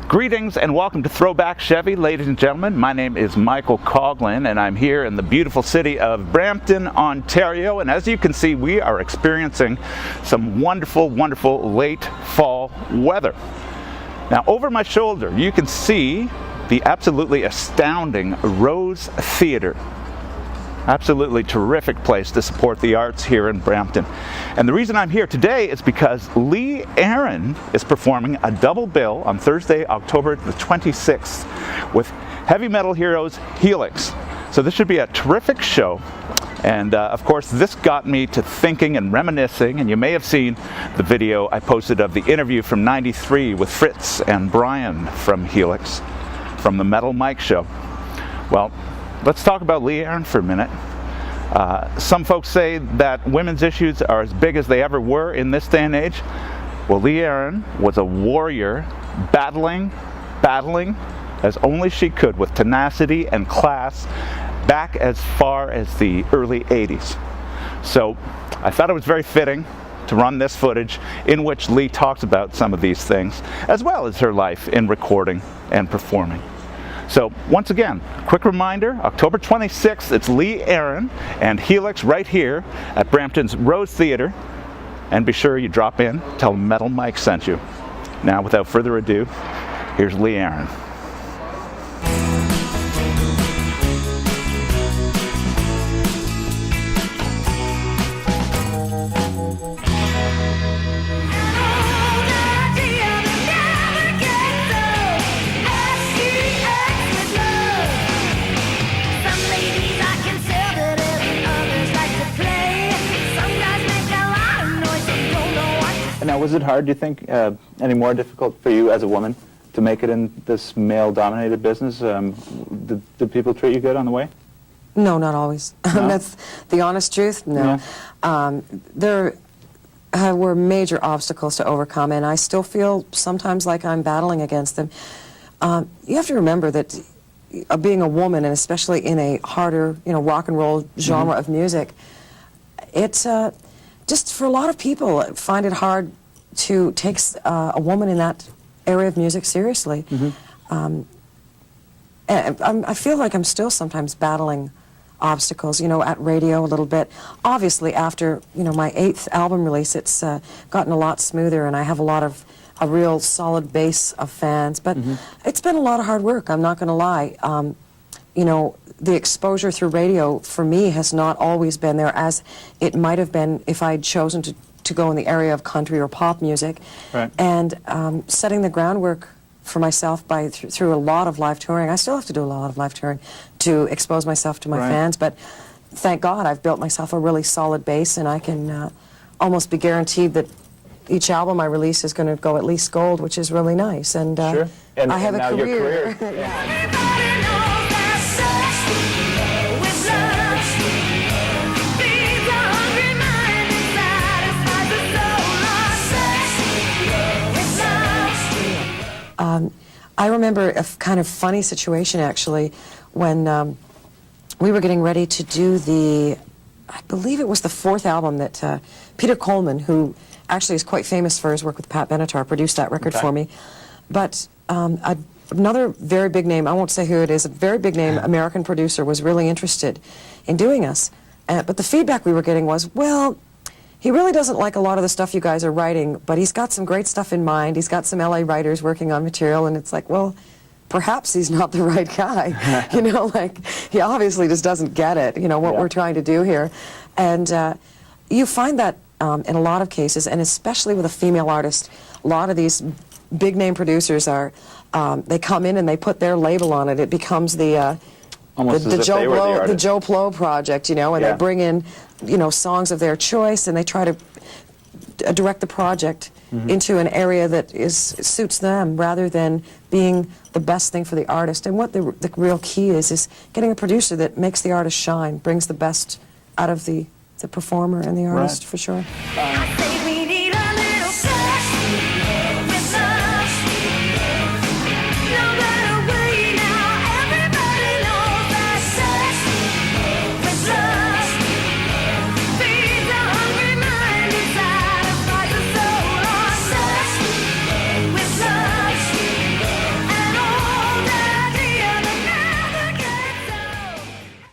Greetings and welcome to Throwback Chevy, ladies and gentlemen. My name is Michael Coughlan and I'm here in the beautiful city of Brampton, Ontario. And as you can see, we are experiencing some wonderful, wonderful late fall weather. Now, over my shoulder, you can see the absolutely astounding Rose Theatre. Absolutely terrific place to support the arts here in Brampton. And the reason I'm here today is because Lee Aaron is performing a double bill on Thursday, October the 26th with heavy metal heroes Helix. So this should be a terrific show. And of course, this got me to thinking and reminiscing, and you may have seen the video I posted of the interview from '93 with Fritz and Brian from Helix, from the Metal Mike show. Well, let's talk about Lee Aaron for a minute. Some folks say that women's issues are as big as they ever were in this day and age. Well, Lee Aaron was a warrior, battling as only she could with tenacity and class back as far as the early 80s. So I thought it was very fitting to run this footage in which Lee talks about some of these things, as well as her life in recording and performing. So once again, quick reminder, October 26th, it's Lee Aaron and Helix right here at Brampton's Rose Theatre. And be sure you drop in, tell them Metal Mike sent you. Now, without further ado, here's Lee Aaron. Now, was it hard, do you think, any more difficult for you as a woman to make it in this male-dominated business? Did people treat you good on the way? No, not always. No? That's the honest truth. No. Yeah. There were major obstacles to overcome, and I still feel sometimes like I'm battling against them. You have to remember that being a woman, and especially in a harder, rock and roll genre of music, it's just for a lot of people find it hard to take a woman in that area of music seriously. And I feel like I'm still sometimes battling obstacles, at radio a little bit. Obviously, after, my 8th album release, it's gotten a lot smoother, and I have a real solid base of fans. But it's been a lot of hard work, I'm not going to lie. The exposure through radio for me has not always been there as it might have been if I'd chosen to go in the area of country or pop music. Right. And setting the groundwork for myself through a lot of live touring. I still have to do a lot of live touring to expose myself to my fans, but thank God I've built myself a really solid base, and I can almost be guaranteed that each album I release is going to go at least gold, which is really nice. And, sure. And I have and now a career. Your career. Yeah. I remember a kind of funny situation, actually, when we were getting ready to do I believe it was the 4th album that Peter Coleman, who actually is quite famous for his work with Pat Benatar, produced that record for me. But another very big name, I won't say who it is, a very big name American producer was really interested in doing us. But the feedback we were getting was, well, he really doesn't like a lot of the stuff you guys are writing, but he's got some great stuff in mind. He's got some LA writers working on material, and it's like, well, perhaps he's not the right guy. He obviously just doesn't get it, what we're trying to do here. And you find that in a lot of cases, and especially with a female artist, a lot of these big name producers they come in and they put their label on it. It becomes the Joe Blow project, and they bring in, songs of their choice, and they try to direct the project into an area that suits them rather than being the best thing for the artist. And what the real key is getting a producer that makes the artist shine, brings the best out of the performer and the artist, for sure.